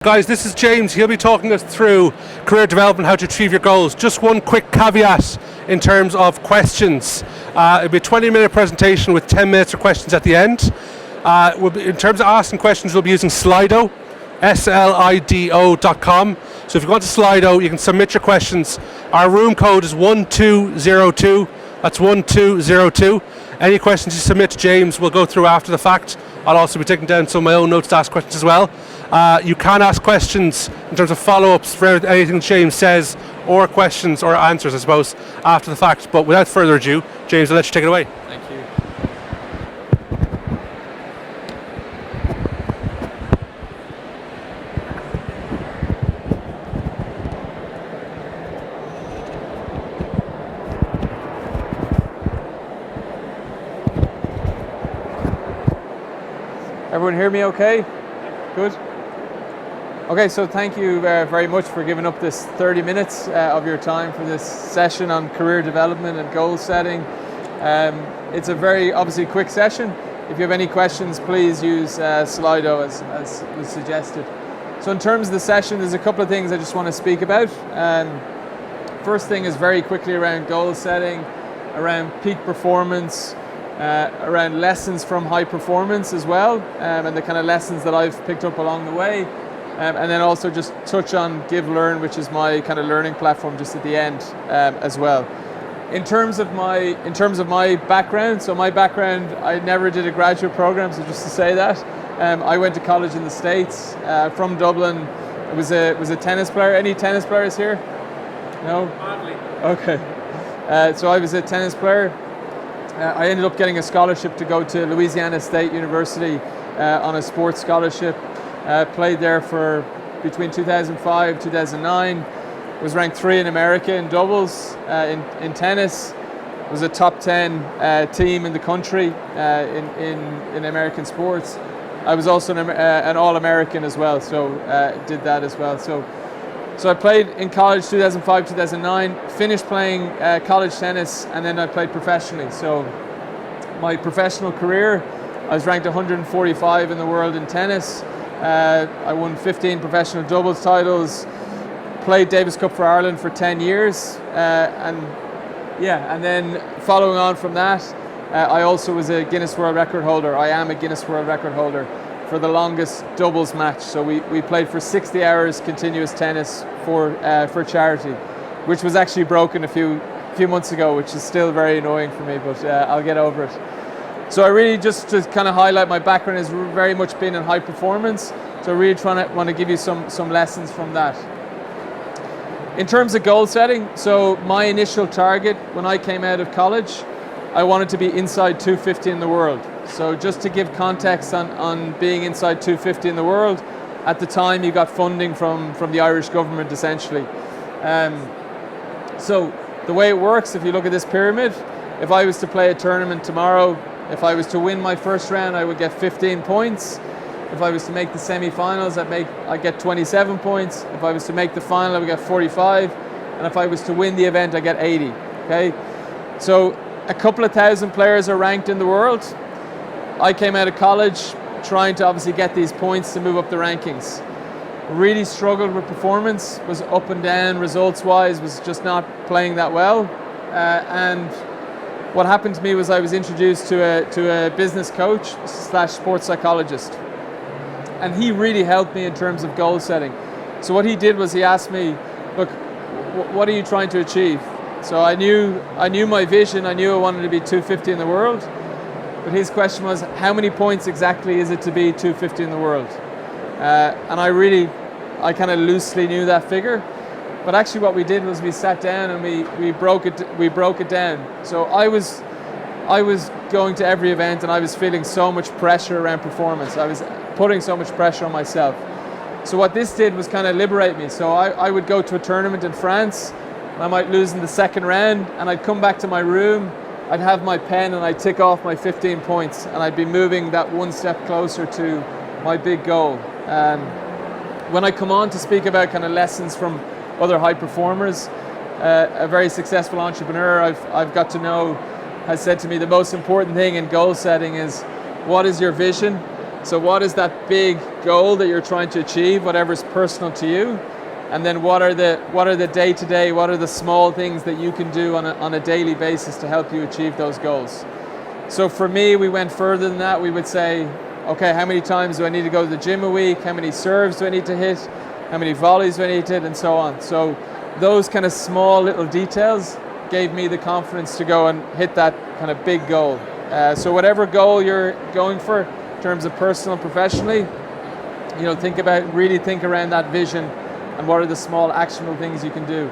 Guys, this is James. He'll be talking us through career development, how to achieve your goals. Just one quick caveat in terms of questions. It'll be a 20-minute presentation with 10 minutes of questions at the end. In terms of asking questions, we'll be using Slido, slido.com. So if you go on to Slido, you can submit your questions. Our room code is 1202. That's 1202. Any questions you submit to James, we'll go through after the fact. I'll also be taking down some of my own notes to ask questions as well. You can ask questions in terms of follow-ups for anything James says, or questions or answers, I suppose, after the fact. But without further ado, James, I'll let you take it away. Thank you. Everyone hear me okay? Good? Okay, so thank you very much for giving up this 30 minutes of your time for this session on career development and goal setting. It's a very obviously quick session. If you have any questions, please use Slido as was suggested. So in terms of the session, there's a couple of things I just want to speak about. First thing is very quickly around goal setting, around peak performance, around lessons from high performance as well, and the kind of lessons that I've picked up along the way. And then also just touch on Give Learn, which is my kind of learning platform, just at the end as well. In terms of my background, so my background, I never did a graduate program, so just to say that. I went to college in the States, from Dublin. I was a tennis player. Any tennis players here? No? Hardly. Okay. So I was a tennis player. I ended up getting a scholarship to go to Louisiana State University on a sports scholarship. Played there for between 2005 2009. Was ranked 3 in America in doubles. In tennis, was a top 10 team in the country in American sports. I was also an All-American as well, so did that as well. So I played in college 2005 2009. Finished playing college tennis, and then I played professionally. So my professional career, I was ranked 145 in the world in tennis. I won 15 professional doubles titles, played Davis Cup for Ireland for 10 years, and then following on from that, I also was a Guinness World Record holder. I am a Guinness World Record holder for the longest doubles match. So we played for 60 hours continuous tennis for charity, which was actually broken a few months ago, which is still very annoying for me, but I'll get over it. So I really, just to kind of highlight, my background has very much been in high performance. So really want to give you some lessons from that. In terms of goal setting, so my initial target when I came out of college, I wanted to be inside 250 in the world. So just to give context on being inside 250 in the world, at the time you got funding from the Irish government essentially. So the way it works, if you look at this pyramid, if I was to play a tournament tomorrow, if I was to win my first round, I would get 15 points. If I was to make the semi-finals, I'd get 27 points. If I was to make the final, I would get 45. And if I was to win the event, I get 80. Okay, so a couple of thousand players are ranked in the world. I came out of college trying to obviously get these points to move up the rankings. Really struggled with performance, was up and down results-wise, was just not playing that well. And what happened to me was I was introduced to a business coach / sports psychologist. And he really helped me in terms of goal setting. So what he did was he asked me, look, what are you trying to achieve? So I knew my vision, I knew I wanted to be 250 in the world. But his question was, how many points exactly is it to be 250 in the world? And I kind of loosely knew that figure. But actually what we did was we sat down and we broke it down. So I was going to every event and I was feeling so much pressure around performance. I was putting so much pressure on myself. So what this did was kind of liberate me. So I would go to a tournament in France, and I might lose in the second round, and I'd come back to my room, I'd have my pen and I'd tick off my 15 points, and I'd be moving that one step closer to my big goal. When I come on to speak about kind of lessons from other high performers, a very successful entrepreneur I've got to know has said to me the most important thing in goal setting is, what is your vision? So what is that big goal that you're trying to achieve, whatever's personal to you, and then what are the day-to-day, what are the small things that you can do on a daily basis to help you achieve those goals. So for me, we went further than that. We would say, okay, how many times do I need to go to the gym a week? How many serves do I need to hit? How many volleys do I need to hit? And so on. So those kind of small little details gave me the confidence to go and hit that kind of big goal. So whatever goal you're going for in terms of personal and professionally, really think around that vision and what are the small actionable things you can do.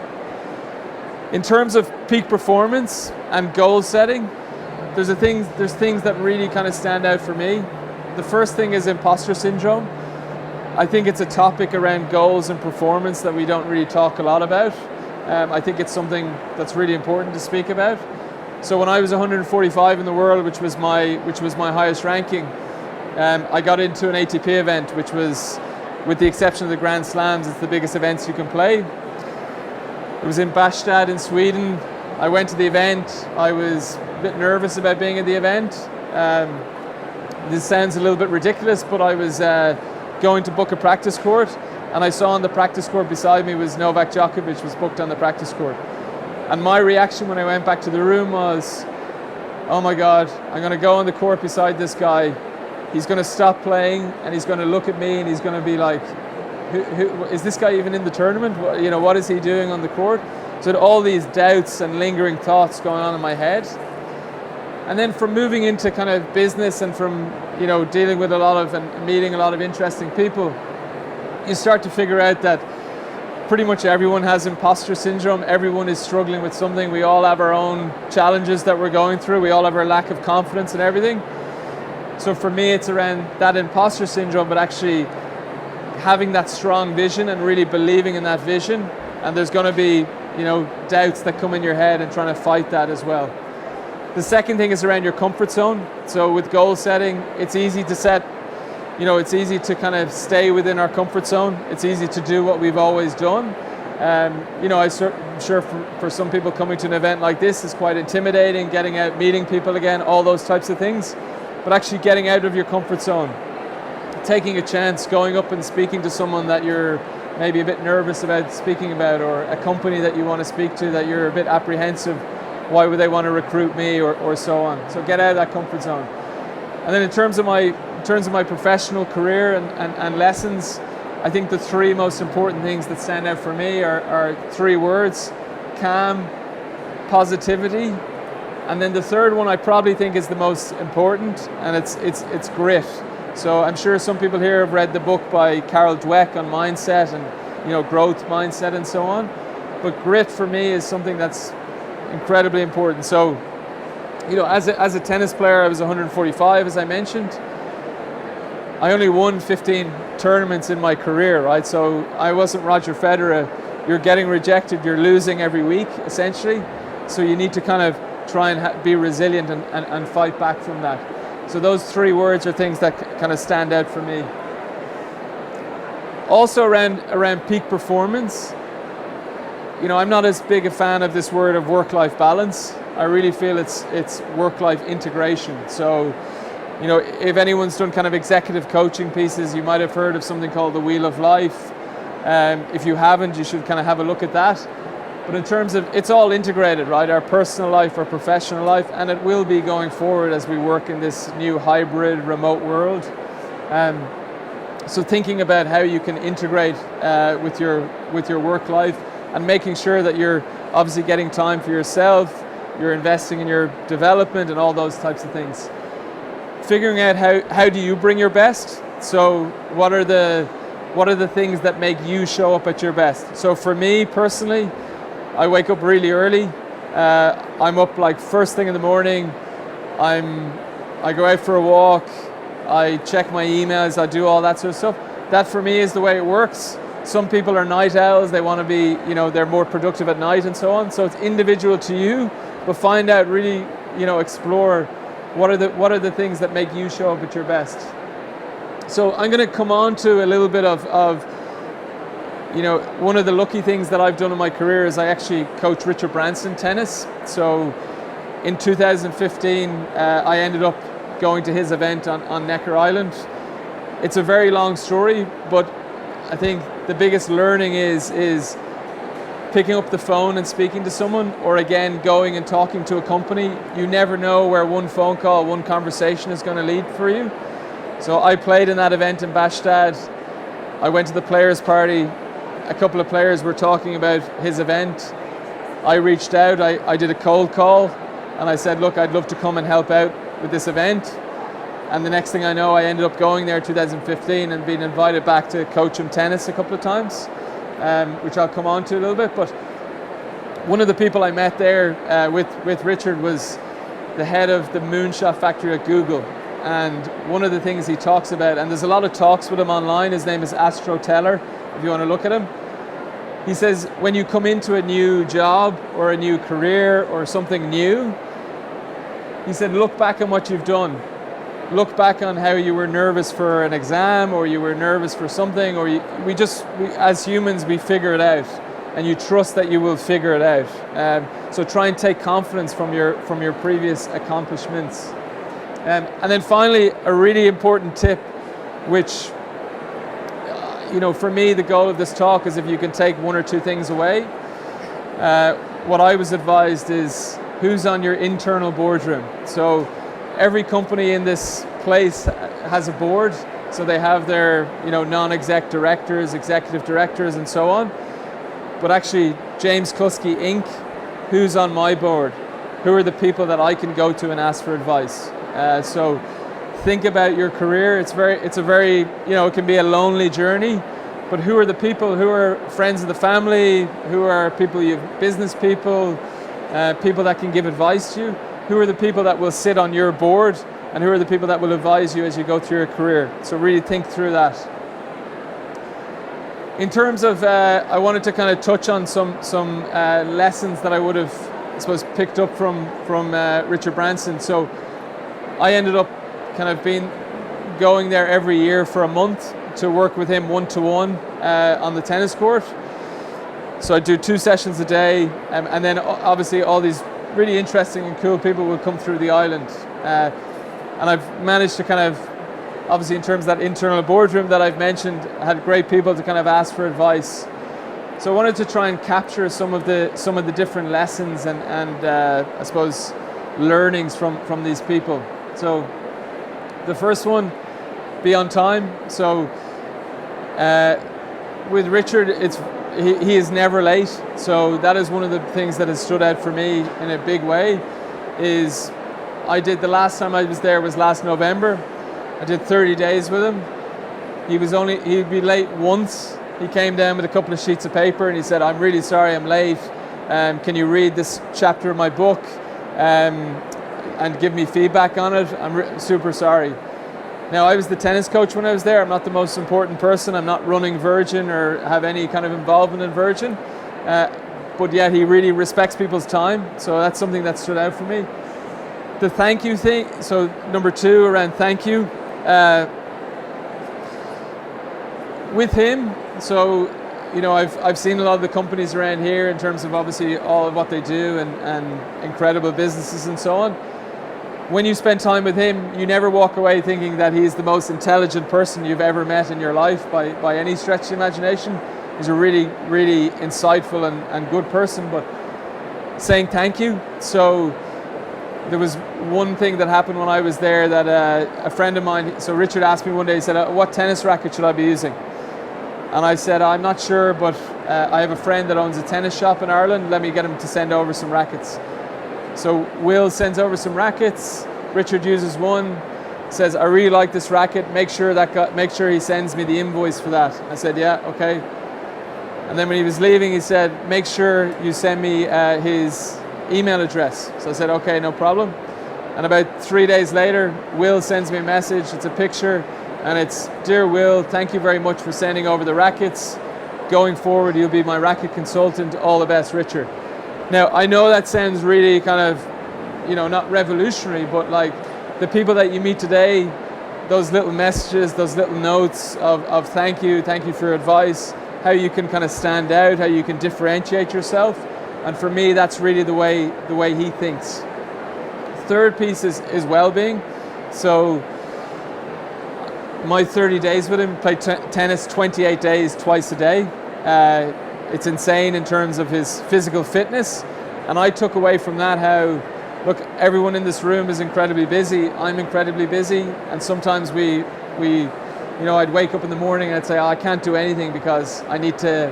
In terms of peak performance and goal setting, there's things that really kind of stand out for me. The first thing is imposter syndrome. I think it's a topic around goals and performance that we don't really talk a lot about. I think it's something that's really important to speak about. So when I was 145 in the world, which was my highest ranking, I got into an ATP event, which was, with the exception of the Grand Slams, it's the biggest events you can play. It was in Bastad in Sweden. I went to the event. I was a bit nervous about being at the event. This sounds a little bit ridiculous, but I was going to book a practice court, and I saw on the practice court beside me was Novak Djokovic was booked on the practice court. And my reaction when I went back to the room was, oh my God, I'm going to go on the court beside this guy. He's going to stop playing and he's going to look at me and he's going to be like, who is this guy even in the tournament? What is he doing on the court? So all these doubts and lingering thoughts going on in my head. And then from moving into kind of business and from dealing with and meeting a lot of interesting people, you start to figure out that pretty much everyone has imposter syndrome. Everyone is struggling with something. We all have our own challenges that we're going through. We all have our lack of confidence and everything. So for me, it's around that imposter syndrome, but actually having that strong vision and really believing in that vision. And there's going to be, doubts that come in your head and trying to fight that as well. The second thing is around your comfort zone. So with goal setting, it's easy to set, it's easy to kind of stay within our comfort zone. It's easy to do what we've always done. I'm sure for some people coming to an event like this is quite intimidating, getting out, meeting people again, all those types of things. But actually getting out of your comfort zone, taking a chance, going up and speaking to someone that you're maybe a bit nervous about speaking about, or a company that you want to speak to that you're a bit apprehensive, why would they want to recruit me, or so on. So get out of that comfort zone. And then in terms of my professional career and lessons, I think the three most important things that stand out for me are three words: calm, positivity, and then the third one I probably think is the most important, and it's grit. So I'm sure some people here have read the book by Carol Dweck on mindset and growth mindset and so on. But grit for me is something that's incredibly important. So as a tennis player, I was 145, as I mentioned. I only won 15 tournaments in my career, right? So I wasn't Roger Federer. You're getting rejected, you're losing every week, essentially. So you need to kind of try and be resilient and fight back from that. So those three words are things that kind of stand out for me. Also around peak performance, I'm not as big a fan of this word of work-life balance. I really feel it's work-life integration. So, if anyone's done kind of executive coaching pieces, you might have heard of something called the Wheel of Life. If you haven't, you should kind of have a look at that. But in terms of, it's all integrated, right? Our personal life, our professional life, and it will be going forward as we work in this new hybrid remote world. So thinking about how you can integrate with your work life, and making sure that you're obviously getting time for yourself, you're investing in your development and all those types of things. Figuring out how do you bring your best? So what are the things that make you show up at your best? So for me personally, I wake up really early. I'm up like first thing in the morning. I go out for a walk. I check my emails. I do all that sort of stuff. That for me is the way it works. Some people are night owls. They want to be, they're more productive at night and so on. So it's individual to you, but find out really, explore what are the things that make you show up at your best. So I'm going to come on to a little bit of one of the lucky things that I've done in my career is I actually coach Richard Branson tennis. So in 2015, I ended up going to his event on Necker Island. it's a very long story, but I think the biggest learning is picking up the phone and speaking to someone, or again going and talking to a company. You never know where one phone call, one conversation is going to lead for you. So I played in that event in Bastad. I went to the players' party. A couple of players were talking about his event. I reached out, I did a cold call, and I said, look, I'd love to come and help out with this event. And the next thing I know, I ended up going there in 2015 and being invited back to coach him tennis a couple of times, which I'll come on to a little bit. But one of the people I met there with Richard was the head of the moonshot factory at Google. And one of the things he talks about, and there's a lot of talks with him online, his name is Astro Teller, if you want to look at him. He says, when you come into a new job or a new career or something new, he said, look back on what you've done. Look back on how you were nervous for an exam, or you were nervous for something, or we as humans, we figure it out, and you trust that you will figure it out. So try and take confidence from your previous accomplishments. And then finally, a really important tip, which, for me, the goal of this talk is if you can take one or two things away. What I was advised is who's on your internal boardroom. So every company in this place has a board. So they have their, non-exec directors, executive directors, and so on. But actually, James Cluskey Inc., who's on my board? Who are the people that I can go to and ask for advice? So think about your career. It's a very, it can be a lonely journey, but who are the people? Who are friends of the family? Who are people business people, people that can give advice to you? Who are the people that will sit on your board, and who are the people that will advise you as you go through your career? So really think through that. In terms of, I wanted to kind of touch on some lessons that I would have, I suppose, picked up from Richard Branson. So I ended up kind of going there every year for a month to work with him one-to-one on the tennis court. So I do 2 sessions a day, and then obviously all these really interesting and cool people will come through the island. And I've managed to kind of, obviously in terms of that internal boardroom that I've mentioned, had great people to kind of ask for advice. So I wanted to try and capture some of the different lessons and I suppose learnings from these people. So the first one, be on time. So with Richard, he is never late. So that is one of the things that has stood out for me in a big way. Is the last time I was there was last November. I did 30 days with him. He'd be late once. He came down with a couple of sheets of paper and he said, I'm really sorry I'm late. Can you read this chapter of my book and give me feedback on it? I'm super sorry. Now, I was the tennis coach when I was there. I'm not the most important person. I'm not running Virgin or have any kind of involvement in Virgin. But yet he really respects people's time. So that's something that stood out for me. The thank you thing. So number 2 around thank you. With him, so I've seen a lot of the companies around here in terms of obviously all of what they do and incredible businesses and so on. When you spend time with him, you never walk away thinking that he's the most intelligent person you've ever met in your life by any stretch of the imagination. He's a really, really insightful and good person, but saying thank you. So there was one thing that happened when I was there that a friend of mine, so Richard asked me one day, he said, what tennis racket should I be using? And I said, I'm not sure, but I have a friend that owns a tennis shop in Ireland. Let me get him to send over some rackets. So Will sends over some rackets. Richard uses one, says, I really like this racket. Make sure he sends me the invoice for that. I said, yeah, okay. And then when he was leaving, he said, make sure you send me his email address. So I said, okay, no problem. And about 3 days later, Will sends me a message. It's a picture. And it's, Dear Will, thank you very much for sending over the rackets. Going forward, you'll be my racket consultant. All the best, Richard. Now, I know that sounds really kind of, not revolutionary, but like the people that you meet today, those little messages, those little notes of thank you for your advice, how you can kind of stand out, how you can differentiate yourself. And for me, that's really the way he thinks. Third piece is well-being. So my 30 days with him, played tennis 28 days, twice a day. It's insane in terms of his physical fitness. And I took away from that how, look, everyone in this room is incredibly busy. I'm incredibly busy. And sometimes I'd wake up in the morning and I'd say, oh, I can't do anything because I need to,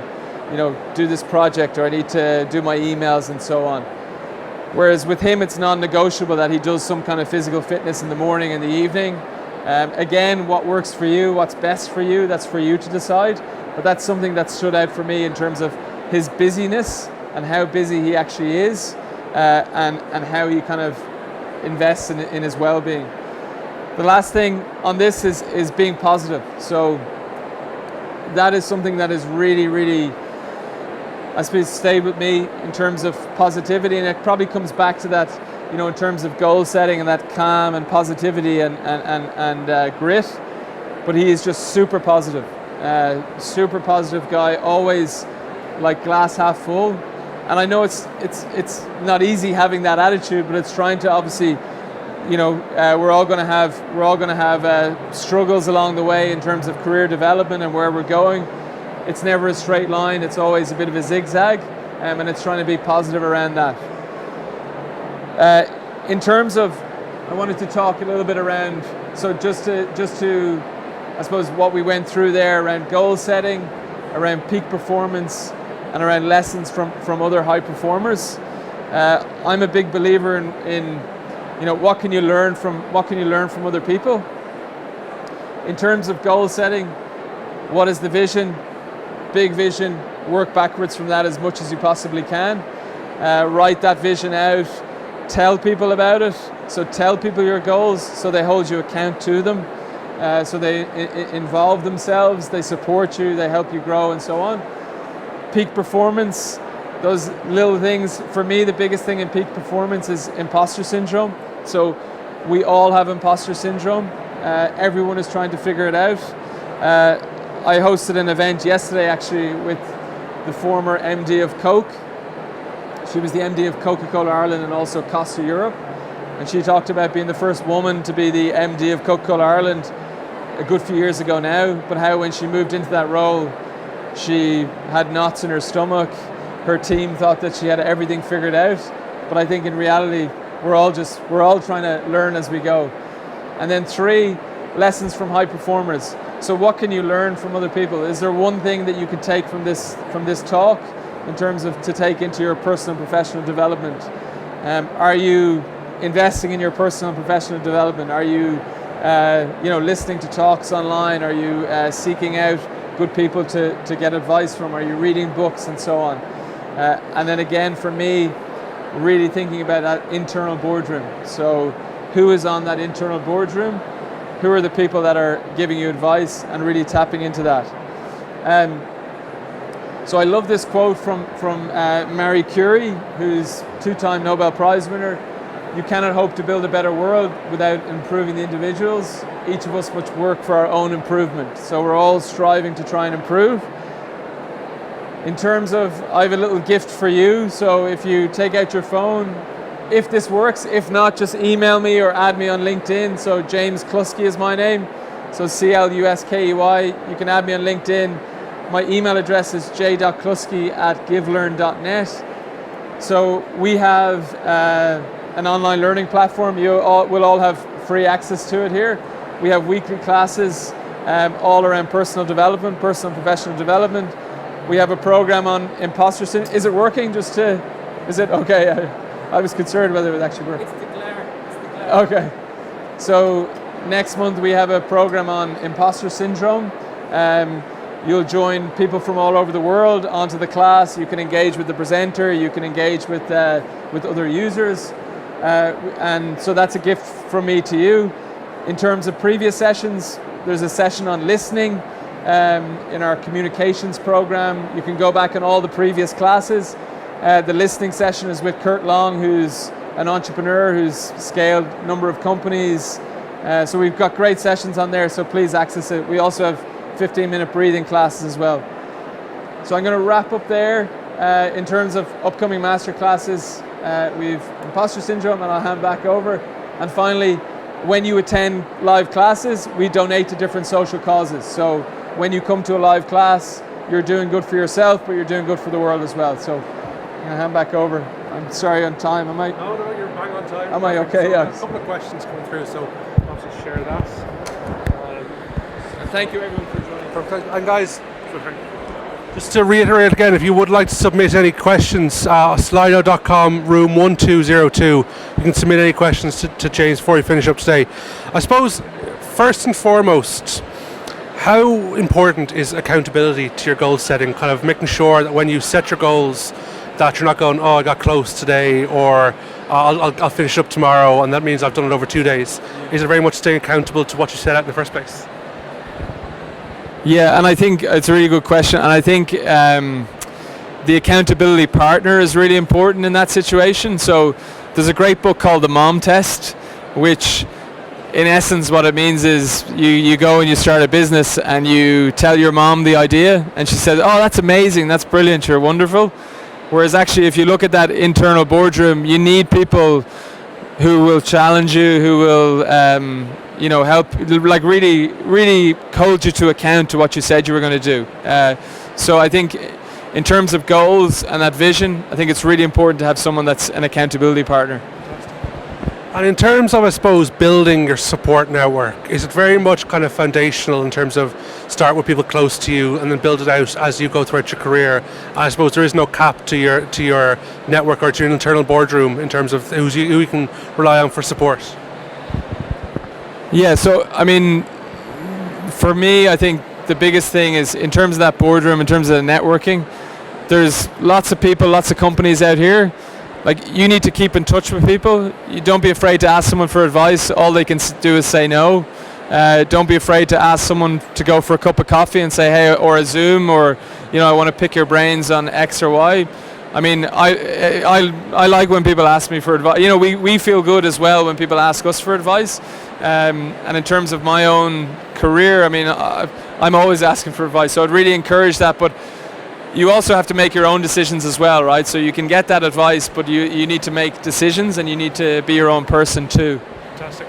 do this project, or I need to do my emails and so on. Whereas with him, it's non-negotiable that he does some kind of physical fitness in the morning and the evening. Again, what works for you, what's best for you, that's for you to decide. But that's something that stood out for me in terms of his busyness and how busy he actually is, and how he kind of invests in his well-being. The last thing on this is being positive. So that is something that is really, really, I suppose, stayed with me in terms of positivity, and it probably comes back to that, in terms of goal setting and that calm and positivity and grit. But he is just super positive guy, always like glass half full. And I know it's not easy having that attitude, but it's trying to obviously, we're all going to have struggles along the way in terms of career development and where we're going. It's never a straight line. It's always a bit of a zigzag, and it's trying to be positive around that. In terms of, I wanted to talk a little bit around, so just to, I suppose, what we went through there around goal setting, around peak performance, and around lessons from other high performers. I'm a big believer in what can you learn from other people. In terms of goal setting, what is the vision? Big vision. Work backwards from that as much as you possibly can. Write that vision out. Tell people about it. So tell people your goals so they hold you account to them. So they involve themselves, they support you, they help you grow, and so on. Peak performance, those little things. For me, the biggest thing in peak performance is imposter syndrome. So we all have imposter syndrome. Everyone is trying to figure it out. I hosted an event yesterday actually with the former MD of Coke. She was the MD of Coca-Cola Ireland and also Costa Europe. And she talked about being the first woman to be the MD of Coca-Cola Ireland a good few years ago now, but how when she moved into that role, she had knots in her stomach. Her team thought that she had everything figured out. But I think in reality, we're all trying to learn as we go. And then 3, lessons from high performers. So what can you learn from other people? Is there one thing that you could take from this talk in terms of to take into your personal and professional development? Are you investing in your personal and professional development? Are you listening to talks online? Are you seeking out good people to get advice from? Are you reading books and so on? And then again, for me, really thinking about that internal boardroom. So who is on that internal boardroom? Who are the people that are giving you advice, and really tapping into that? So I love this quote from Marie Curie, who's 2-time Nobel Prize winner. You cannot hope to build a better world without improving the individuals. Each of us must work for our own improvement. So we're all striving to try and improve. In terms of, I have a little gift for you. So if you take out your phone, if this works, if not, just email me or add me on LinkedIn. So James Cluskey is my name. So CLUSKEY. You can add me on LinkedIn. My email address is j.cluskey@givelearn.net. So we have an online learning platform. You will all have free access to it here. We have weekly classes all around personal development, personal and professional development. We have a program on imposter syndrome. Is it working? Is it okay? I was concerned whether it would actually work. It's the glare. Okay. So next month we have a program on imposter syndrome. You'll join people from all over the world onto the class. You can engage with the presenter. You can engage with other users. And so that's a gift from me to you. In terms of previous sessions, there's a session on listening in our communications program. You can go back on all the previous classes. The listening session is with Kurt Long, who's an entrepreneur who's scaled a number of companies. So we've got great sessions on there, so please access it. We also have 15-minute breathing classes as well. So I'm going to wrap up there. In terms of upcoming master classes, we've imposter syndrome, and I'll hand back over. And finally, when you attend live classes, we donate to different social causes. So when you come to a live class, you're doing good for yourself, but you're doing good for the world as well. So I'm going to hand back over. I'm sorry on time, am I? No, you're bang on time. Am I okay? So Yeah. a couple of questions coming through, so obviously share that. And thank you everyone for joining. And guys, just to reiterate again, if you would like to submit any questions, slido.com, room 1202, you can submit any questions to James before we finish up today. I suppose, first and foremost, how important is accountability to your goal setting, kind of making sure that when you set your goals, that you're not going, oh, I got close today, or I'll finish up tomorrow, and that means I've done it over 2 days. Is it very much staying accountable to what you set out in the first place? Yeah, and I think it's a really good question, and I think the accountability partner is really important in that situation. So there's a great book called The Mom Test, which in essence what it means is you go and you start a business and you tell your mom the idea, and she says, oh, that's amazing, that's brilliant, you're wonderful. Whereas actually if you look at that internal boardroom, you need people who will challenge you, who will help, like really hold you to account to what you said you were going to do. So I think in terms of goals and that vision, I think it's really important to have someone that's an accountability partner. And in terms of, I suppose, building your support network, is it very much kind of foundational in terms of start with people close to you and then build it out as you go throughout your career? And I suppose there is no cap to your network or to your internal boardroom in terms of who you can rely on for support. Yeah, so I mean, for me, I think the biggest thing is in terms of that boardroom, in terms of the networking, there's lots of people, lots of companies out here. Like, you need to keep in touch with people. You don't be afraid to ask someone for advice. All they can do is say no. Don't be afraid to ask someone to go for a cup of coffee and say, hey, or a Zoom, or, I want to pick your brains on X or Y. I mean, I like when people ask me for advice. We feel good as well when people ask us for advice. And in terms of my own career, I mean, I'm always asking for advice. So I'd really encourage that. But you also have to make your own decisions as well, right? So you can get that advice, but you need to make decisions, and you need to be your own person too. Fantastic.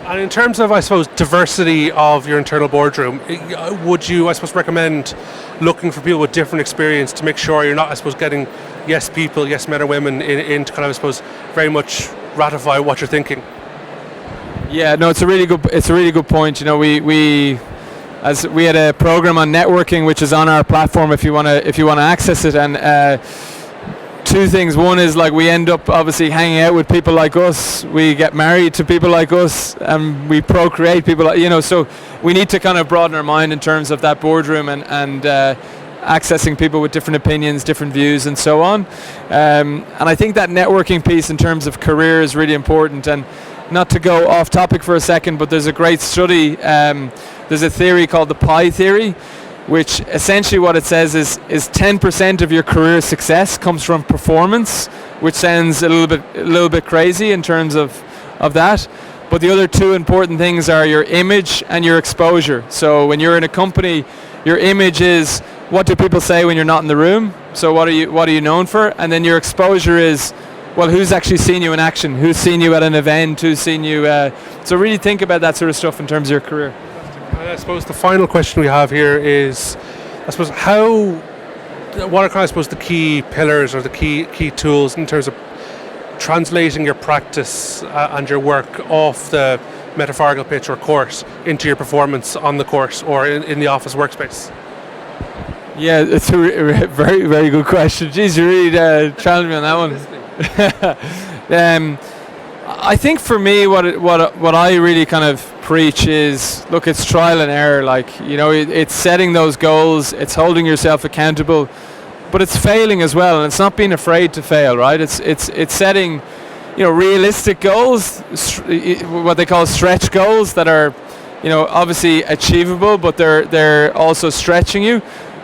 And in terms of, I suppose, diversity of your internal boardroom, would you, I suppose, recommend looking for people with different experience to make sure you're not, I suppose, getting yes people, yes men or women in to kind of, I suppose, very much ratify what you're thinking? Yeah, no, it's a really good point. We had a program on networking, which is on our platform if you want to access it. And two things. One is, like, we end up obviously hanging out with people like us. We get married to people like us, and we procreate people. So we need to kind of broaden our mind in terms of that boardroom and accessing people with different opinions, different views, and so on. And I think that networking piece in terms of career is really important. And not to go off topic for a second, but there's a great study. There's a theory called the pie theory, which essentially what it says is 10% of your career success comes from performance, which sounds a little bit crazy in terms of that. But the other two important things are your image and your exposure. So when you're in a company, your image is, what do people say when you're not in the room? So what are you known for? And then your exposure is, well, who's actually seen you in action? Who's seen you at an event? Who's seen you? So really think about that sort of stuff in terms of your career. And I suppose the final question we have here is, I suppose, what are kind of, I suppose, the key pillars or the key tools in terms of translating your practice and your work off the metaphorical pitch or course into your performance on the course or in the office workspace? Yeah, it's a very, very good question. Jeez, you really challenged me on that one. I think for me, what I really kind of preach is, look, it's trial and error. Like, it's setting those goals, it's holding yourself accountable, but it's failing as well, and it's not being afraid to fail, right? It's setting, realistic goals, what they call stretch goals that are, obviously achievable, but they're also stretching you.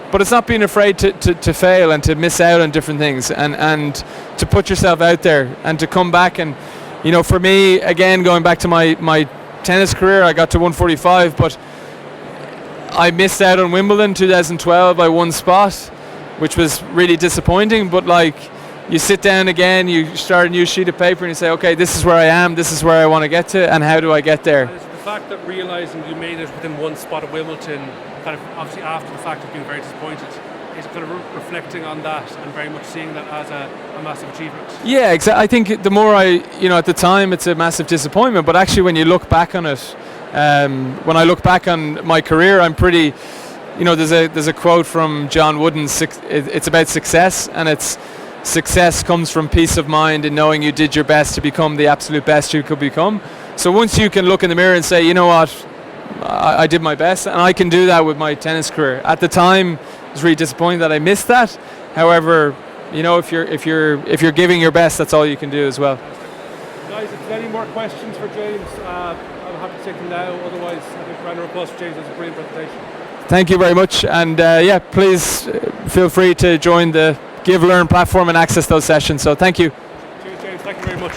But it's not being afraid to fail and to miss out on different things and to put yourself out there and to come back. And, for me, again, going back to my tennis career, I got to 145, but I missed out on Wimbledon 2012 by one spot, which was really disappointing. But, like, you sit down again, you start a new sheet of paper and you say, okay, this is where I am, this is where I want to get to, and how do I get there? And is it the fact that realising you made it within one spot at Wimbledon, kind of obviously after the fact of being very disappointed, is kind of reflecting on that and very much seeing that as a massive achievement? Yeah, exactly. I think the more at the time it's a massive disappointment, but actually when you look back on it, when I look back on my career, I'm pretty, there's a quote from John Wooden, it's about success, and it's success comes from peace of mind in knowing you did your best to become the absolute best you could become. So once you can look in the mirror and say, you know what, I did my best, and I can do that with my tennis career. At the time, I was really disappointed that I missed that. However, if you're giving your best, that's all you can do as well. Guys, if there's any more questions for James, I'm happy to take them now. Otherwise, I think round of applause for James. That was a brilliant presentation. Thank you very much, and please feel free to join the Give Learn platform and access those sessions. So thank you. Cheers, James. Thank you very much.